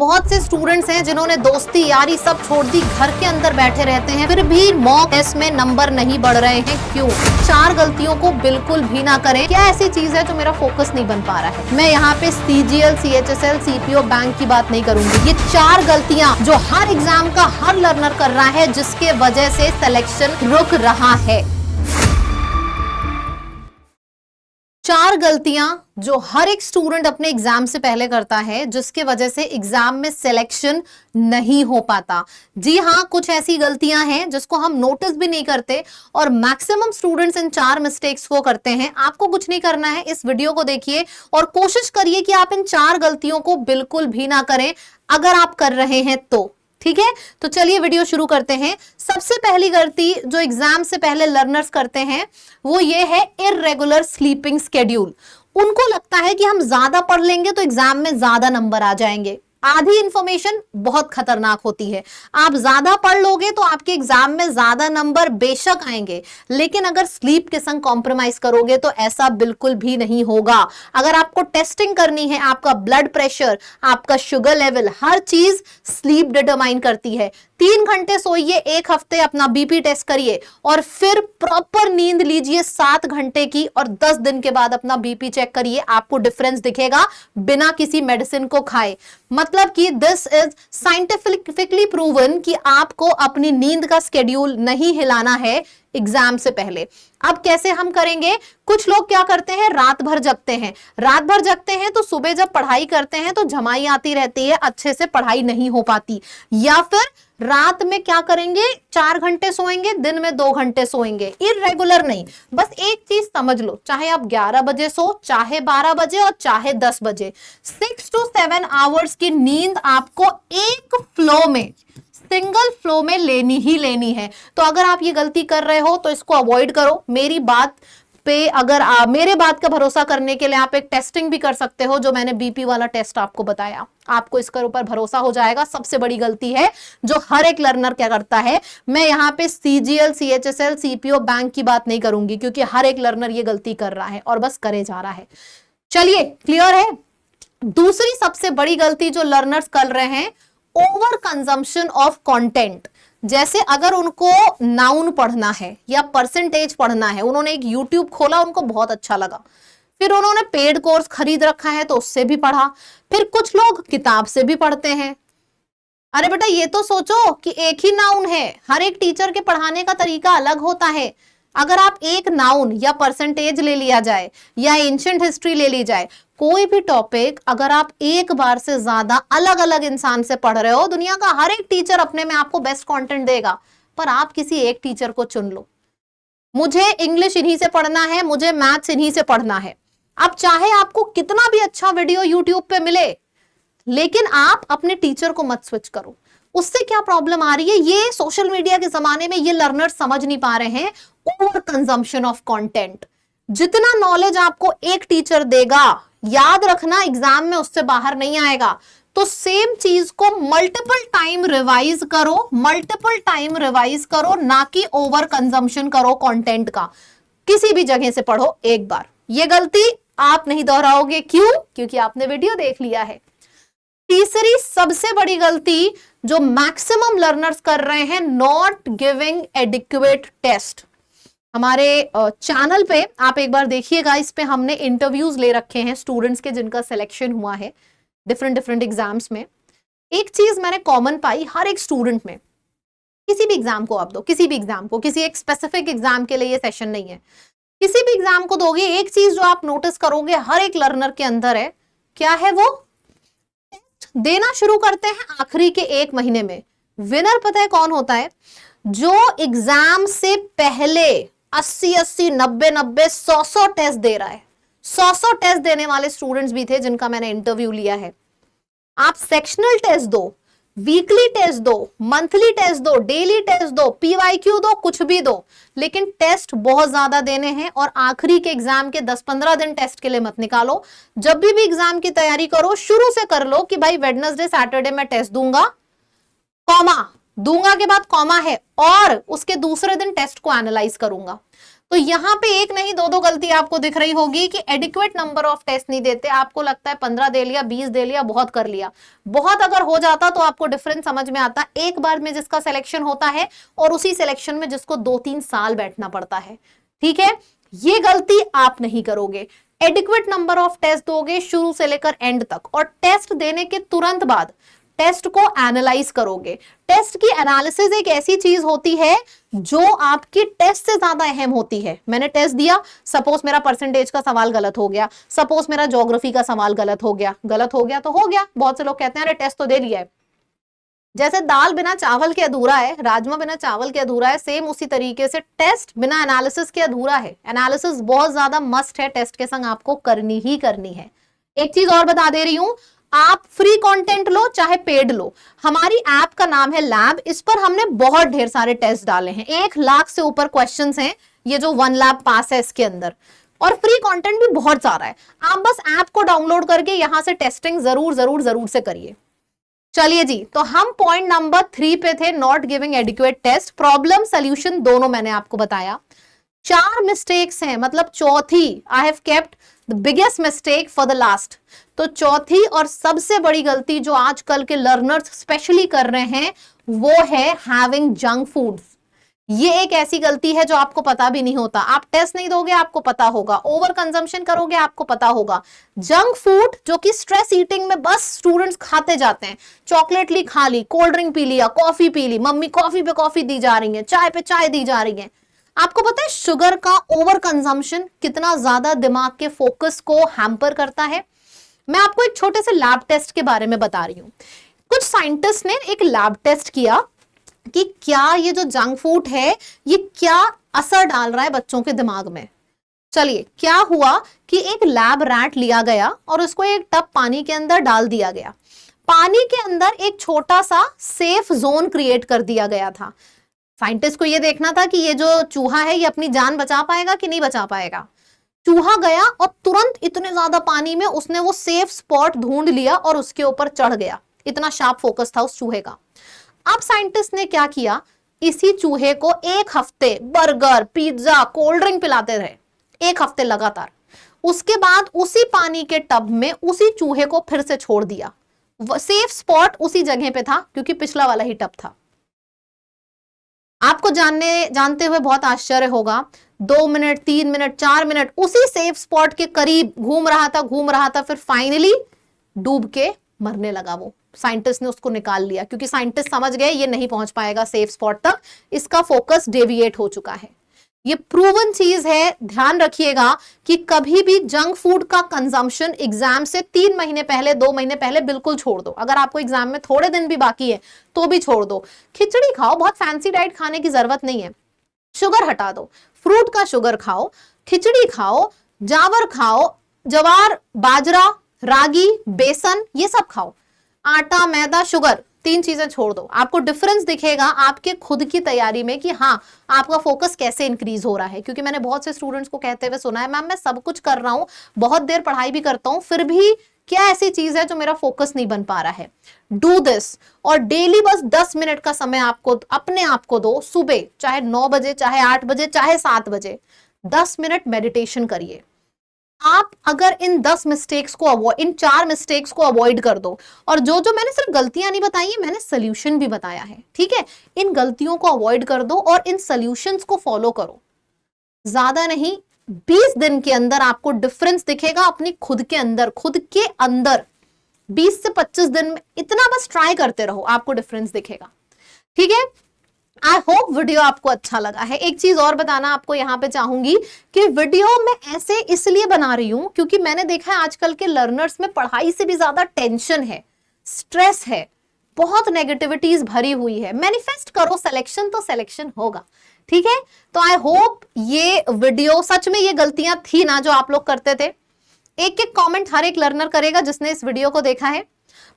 बहुत से स्टूडेंट्स हैं जिन्होंने दोस्ती यारी सब छोड़ दी, घर के अंदर बैठे रहते हैं, फिर भी मॉक टेस्ट में नंबर नहीं बढ़ रहे हैं। क्यों? 4 गलतियों को बिल्कुल भी ना करें। क्या ऐसी चीज है जो मेरा फोकस नहीं बन पा रहा है? मैं यहाँ पे CGL, CHSL, CPO बैंक की बात नहीं करूंगी। ये 4 गलतियां जो हर एग्जाम का हर लर्नर कर रहा है, जिसके वजह से सिलेक्शन रुक रहा है। 4 गलतियां जो हर एक स्टूडेंट अपने एग्जाम से पहले करता है, जिसके वजह से एग्जाम में सिलेक्शन नहीं हो पाता। जी हां, कुछ ऐसी गलतियां हैं जिसको हम नोटिस भी नहीं करते और मैक्सिमम स्टूडेंट्स इन 4 मिस्टेक्स को करते हैं। आपको कुछ नहीं करना है, इस वीडियो को देखिए और कोशिश करिए कि आप इन 4 गलतियों को बिल्कुल भी ना करें, अगर आप कर रहे हैं तो। ठीक है, तो चलिए वीडियो शुरू करते हैं। सबसे पहली गलती जो एग्जाम से पहले लर्नर्स करते हैं वो ये है इर्रेगुलर स्लीपिंग स्केड्यूल। उनको लगता है कि हम ज्यादा पढ़ लेंगे तो एग्जाम में ज्यादा नंबर आ जाएंगे। आधी इंफॉर्मेशन बहुत खतरनाक होती है। आप ज्यादा पढ़ लोगे तो आपके एग्जाम में ज्यादा नंबर बेशक आएंगे, लेकिन अगर स्लीप के संग कॉम्प्रोमाइज करोगे तो ऐसा बिल्कुल भी नहीं होगा। अगर आपको टेस्टिंग करनी है, आपका ब्लड प्रेशर, आपका शुगर लेवल, हर चीज स्लीप डिटरमाइन करती है। 3 घंटे सोइए, 1 हफ्ते अपना BP टेस्ट करिए और फिर प्रॉपर नींद लीजिए 7 घंटे की और 10 दिन के बाद अपना BP चेक करिए। आपको डिफरेंस दिखेगा बिना किसी मेडिसिन को खाए। मतलब कि दिस इज साइंटिफिकली प्रूवन कि आपको अपनी नींद का स्केड्यूल नहीं हिलाना है एग्जाम से पहले। अब कैसे हम करेंगे? कुछ लोग क्या करते हैं, रात भर जगते हैं। रात भर जगते हैं तो सुबह जब पढ़ाई करते हैं तो झमाई आती रहती है, अच्छे से पढ़ाई नहीं हो पाती। या फिर रात में क्या करेंगे, 4 घंटे सोएंगे, दिन में 2 घंटे सोएंगे। इर्रेगुलर नहीं। बस एक चीज समझ लो, चाहे आप 11 बजे सो, चाहे 12 बजे और चाहे 10 बजे, 6 to 7 आवर्स की नींद आपको एक फ्लो में, सिंगल फ्लो में लेनी ही लेनी है। तो अगर आप ये गलती कर रहे हो तो इसको अवॉइड करो। मेरी बात पे अगर मेरे बात का भरोसा करने के लिए आप एक टेस्टिंग भी कर सकते हो, जो मैंने BP वाला टेस्ट आपको बताया। आपको इसके ऊपर भरोसा हो जाएगा। सबसे बड़ी गलती है जो हर एक लर्नर क्या करता है। मैं यहाँ पे CGL, CHSL, CPO बैंक की बात नहीं करूंगी, क्योंकि हर एक लर्नर ये गलती कर रहा है और बस करे जा रहा है। चलिए, क्लियर है? दूसरी सबसे बड़ी गलती जो लर्नर्स कर रहे हैं, ओवर कंजम्पशन ऑफ कंटेंट। जैसे अगर उनको नाउन पढ़ना है या परसेंटेज पढ़ना है, उन्होंने एक YouTube खोला, उनको बहुत अच्छा लगा, फिर उन्होंने पेड कोर्स खरीद रखा है तो उससे भी पढ़ा। फिर कुछ लोग किताब से भी पढ़ते हैं। अरे बेटा, ये तो सोचो कि एक ही नाउन है, हर एक टीचर के पढ़ाने का तरीका अलग होता है। अगर आप एक नाउन या परसेंटेज ले लिया जाए या एंशिएंट हिस्ट्री ले ली जाए, कोई भी टॉपिक अगर आप एक बार से ज्यादा अलग अलग इंसान से पढ़ रहे हो, दुनिया का हर एक टीचर अपने में आपको बेस्ट कंटेंट देगा, पर आप किसी एक टीचर को चुन लो। मुझे इंग्लिश इन्हीं से पढ़ना है, मुझे मैथ्स इन्हीं से पढ़ना है। अब चाहे आपको कितना भी अच्छा वीडियो यूट्यूब पे मिले, लेकिन आप अपने टीचर को मत स्विच करो। उससे क्या प्रॉब्लम आ रही है, ये सोशल मीडिया के जमाने में ये लर्नर समझ नहीं पा रहे हैं। Over consumption of content. जितना नॉलेज आपको एक टीचर देगा, याद रखना एग्जाम में उससे बाहर नहीं आएगा। तो सेम चीज को मल्टीपल टाइम रिवाइज करो, मल्टीपल टाइम रिवाइज करो, ना कि ओवर कंजम्पशन करो कंटेंट का। किसी भी जगह से पढ़ो एक बार। ये गलती आप नहीं दोहराओगे। क्यों? क्योंकि आपने वीडियो देख लिया है। तीसरी सबसे बड़ी गलती जो मैक्सिमम लर्नर्स कर रहे हैं, नॉट गिविंग एडिक्वेट टेस्ट। हमारे चैनल पे आप एक बार देखिएगा, इस पे हमने इंटरव्यूज ले रखे हैं स्टूडेंट्स के जिनका सिलेक्शन हुआ है डिफरेंट एग्जाम्स में। एक चीज मैंने कॉमन पाई हर एक स्टूडेंट में, किसी भी एग्जाम को आप दो, किसी भी एग्जाम को, किसी एक स्पेसिफिक एग्जाम के लिए ये सेशन नहीं है, किसी भी एग्जाम को दोगे, एक चीज जो आप नोटिस करोगे हर एक लर्नर के अंदर है, क्या है वो? टेस्ट देना शुरू करते हैं आखिरी के 1 महीने में। विनर पता है कौन होता है? जो एग्जाम से पहले 80-80, 90-90, 100-100 टेस्ट दे रहा है। 100-100 टेस्ट देने वाले स्टूडेंट्स भी थे जिनका मैंने इंटरव्यू लिया है। आप सेक्शनल टेस्ट दो, वीकली टेस्ट दो, मंथली टेस्ट दो, डेली टेस्ट दो, PYQ दो, कुछ भी दो, लेकिन टेस्ट बहुत ज्यादा देने हैं। और आखिरी के एग्जाम के 10-15 दिन टेस्ट के लिए मत निकालो। जब भी एग्जाम की तैयारी करो, शुरू से कर लो कि भाई वेडनेसडे सैटरडे में टेस्ट दूंगा, कॉमा दूंगा के बाद कॉमा है, और उसके दूसरे दिन टेस्ट को एनालाइज करूंगा। तो यहाँ पे एक नहीं दो दो गलती आपको दिख रही होगी कि एडिक्वेट नंबर ऑफ टेस्ट नहीं देते। आपको लगता है 15 दे लिया, 20 दे लिया, बहुत कर लिया। बहुत अगर हो जाता तो आपको डिफरेंस समझ में आता, एक बार में जिसका सिलेक्शन होता है और उसी सिलेक्शन में जिसको 2-3 साल बैठना पड़ता है। ठीक है, ये गलती आप नहीं करोगे। एडिक्वेट नंबर ऑफ टेस्ट दोगे शुरू से लेकर एंड तक, और टेस्ट देने के तुरंत बाद टेस्ट को एनालाइज करोगे। टेस्ट की एनालिसिस एक ऐसी चीज होती है जो आपकी टेस्ट से ज्यादा अहम होती है। मैंने टेस्ट दिया, सपोज मेरा परसेंटेज का सवाल गलत हो गया, सपोज मेरा ज्योग्राफी का सवाल गलत हो गया तो हो गया। बहुत से लोग कहते हैं अरे टेस्ट तो दे लिया है। जैसे दाल बिना चावल के अधूरा है, राजमा बिना चावल के अधूरा है, सेम उसी तरीके से टेस्ट बिना एनालिसिस के अधूरा है। एनालिसिस बहुत ज्यादा मस्ट है, टेस्ट के संग आपको करनी ही करनी है। एक चीज और बता दे रही हूं, आप फ्री कंटेंट लो चाहे पेड लो, हमारी ऐप का नाम है लैब, इस पर हमने बहुत ढेर सारे टेस्ट डाले हैं। 1 लाख से ऊपर क्वेश्चंस हैं, ये जो 1 लैब पास है इसके अंदर, और फ्री कंटेंट भी बहुत सारा है। आप बस ऐप को डाउनलोड करके यहां से टेस्टिंग जरूर से करिए। चलिए जी, तो हम पॉइंट नंबर 3 पे थे, not giving adequate test. Problem solution दोनों मैंने आपको बताया। 4 मिस्टेक्स हैं, मतलब चौथी, I have kept the biggest mistake for the last. तो चौथी और सबसे बड़ी गलती जो आजकल के लर्नर्स स्पेशली कर रहे हैं वो है हैविंग जंक फूड्स। ये एक ऐसी गलती है जो आपको पता भी नहीं होता। आप टेस्ट नहीं दोगे आपको पता होगा, ओवर कंजम्पशन करोगे आपको पता होगा। जंक फूड जो कि स्ट्रेस ईटिंग में बस स्टूडेंट्स खाते जाते हैं, चॉकलेट ली खा ली, कोल्ड ड्रिंक पी लिया, कॉफी पी ली, मम्मी कॉफी पे कॉफी दी जा रही है, चाय पे चाय दी जा रही है। आपको पता है शुगर का ओवर कंजम्पशन कितना ज्यादा दिमाग के फोकस को हैम्पर करता है। मैं आपको एक छोटे से लैब टेस्ट के बारे में बता रही हूं। कुछ साइंटिस्ट ने एक लैब टेस्ट किया कि क्या ये जो जंक फूड है ये क्या असर डाल रहा है बच्चों के दिमाग में। चलिए, क्या हुआ कि एक लैब रैट लिया गया और उसको एक टब पानी के अंदर डाल दिया गया। पानी के अंदर एक छोटा सा सेफ जोन क्रिएट कर दिया गया था। साइंटिस्ट को ये देखना था कि ये जो चूहा है ये अपनी जान बचा पाएगा कि नहीं बचा पाएगा। चूहा गया और तुरंत इतने ज्यादा पानी में उसने वो सेफ स्पॉट ढूंढ लिया और उसके ऊपर चढ़ गया। इतना शार्प फोकस था उस चूहे का। अब साइंटिस्ट ने क्या किया, इसी चूहे को 1 हफ्ते बर्गर, पिज्जा, कोल्ड ड्रिंक पिलाते रहे 1 हफ्ते लगातार। उसके बाद उसी पानी के टब में उसी चूहे को फिर से छोड़ दिया। सेफ स्पॉट उसी जगह पे था क्योंकि पिछला वाला ही टब था। आपको जानते हुए बहुत आश्चर्य होगा, 2 मिनट, 3 मिनट, 4 मिनट उसी सेफ स्पॉट के करीब घूम रहा था, फिर फाइनली डूब के मरने लगा वो। साइंटिस्ट ने उसको निकाल लिया क्योंकि साइंटिस्ट समझ गए ये नहीं पहुंच पाएगा सेफ स्पॉट तक, इसका फोकस डेविएट हो चुका है। ये प्रूवन चीज है, ध्यान रखिएगा कि कभी भी जंक फूड का कंजम्पशन एग्जाम से 3 महीने पहले, 2 महीने पहले बिल्कुल छोड़ दो। अगर आपको एग्जाम में थोड़े दिन भी बाकी है तो भी छोड़ दो। खिचड़ी खाओ, बहुत फैंसी डाइट खाने की जरूरत नहीं है। शुगर हटा दो, फ्रूट का शुगर खाओ, खिचड़ी खाओ, जावर खाओ, जवार, बाजरा, रागी, बेसन, ये सब खाओ। आटा, मैदा, शुगर, 3 चीजें छोड़ दो। आपको डिफरेंस दिखेगा आपके खुद की तैयारी में कि हाँ आपका फोकस कैसे इंक्रीज हो रहा है। क्योंकि मैंने बहुत से स्टूडेंट्स को कहते हुए सुना है, मैम मैं सब कुछ कर रहा हूं, बहुत देर पढ़ाई भी करता हूं, फिर भी क्या ऐसी चीज है जो मेरा फोकस नहीं बन पा रहा है। डू दिस, और डेली बस 10 मिनट का समय आपको अपने आप को दो। सुबह चाहे 9 बजे, चाहे 8 बजे, चाहे 7 बजे 10 मिनट मेडिटेशन करिए। आप अगर इन 10 मिस्टेक्स को इन 4 मिस्टेक्स को अवॉइड कर दो, और जो मैंने सिर्फ गलतियां नहीं बताई है, मैंने सोल्यूशन भी बताया है, ठीक है। इन गलतियों को अवॉइड कर दो और इन सोल्यूशंस को फॉलो करो। ज्यादा नहीं, 20 दिन के अंदर आपको डिफरेंस दिखेगा अपनी खुद के अंदर 20 से 25 दिन में इतना बस ट्राई करते रहो, आपको डिफरेंस दिखेगा, ठीक है। आई होप वीडियो आपको अच्छा लगा है। एक चीज और बताना आपको यहाँ पे चाहूंगी कि वीडियो मैं ऐसे इसलिए बना रही हूं क्योंकि मैंने देखा है आजकल के लर्नर्स में पढ़ाई से भी ज्यादा टेंशन है, स्ट्रेस है, बहुत नेगेटिविटीज भरी हुई है। मैनिफेस्ट करो, सिलेक्शन तो सिलेक्शन होगा, ठीक है। तो आई होप ये वीडियो, सच में ये गलतियां थी ना जो आप लोग करते थे, एक एक कॉमेंट हर एक लर्नर करेगा जिसने इस वीडियो को देखा है,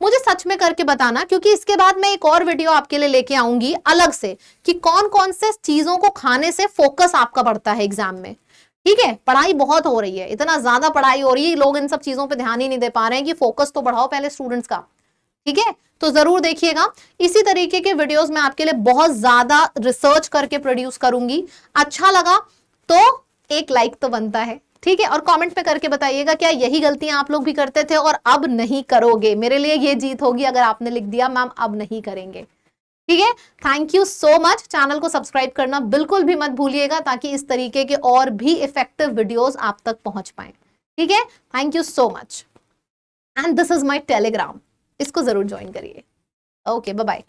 मुझे सच में करके बताना। क्योंकि इसके बाद मैं एक और वीडियो आपके लिए लेके आऊंगी अलग से कि कौन कौन से चीजों को खाने से फोकस आपका बढ़ता है एग्जाम में, ठीक है। पढ़ाई बहुत हो रही है, इतना ज्यादा पढ़ाई हो रही है, लोग इन सब चीजों पे ध्यान ही नहीं दे पा रहे हैं कि फोकस तो बढ़ाओ पहले स्टूडेंट्स का, ठीक है। तो जरूर देखिएगा, इसी तरीके के वीडियोस मैं आपके लिए बहुत ज्यादा रिसर्च करके प्रोड्यूस करूंगी। अच्छा लगा तो एक लाइक तो बनता है, ठीक है। और कमेंट में करके बताइएगा क्या यही गलतियां आप लोग भी करते थे और अब नहीं करोगे। मेरे लिए ये जीत होगी अगर आपने लिख दिया मैम अब नहीं करेंगे, ठीक है। Thank you so much. Channel को सब्सक्राइब करना बिल्कुल भी मत भूलिएगा ताकि इस तरीके के और भी इफेक्टिव वीडियोस आप तक पहुंच पाए, ठीक है। Thank you so much and this is my Telegram, इसको जरूर ज्वाइन करिए। Okay, bye bye.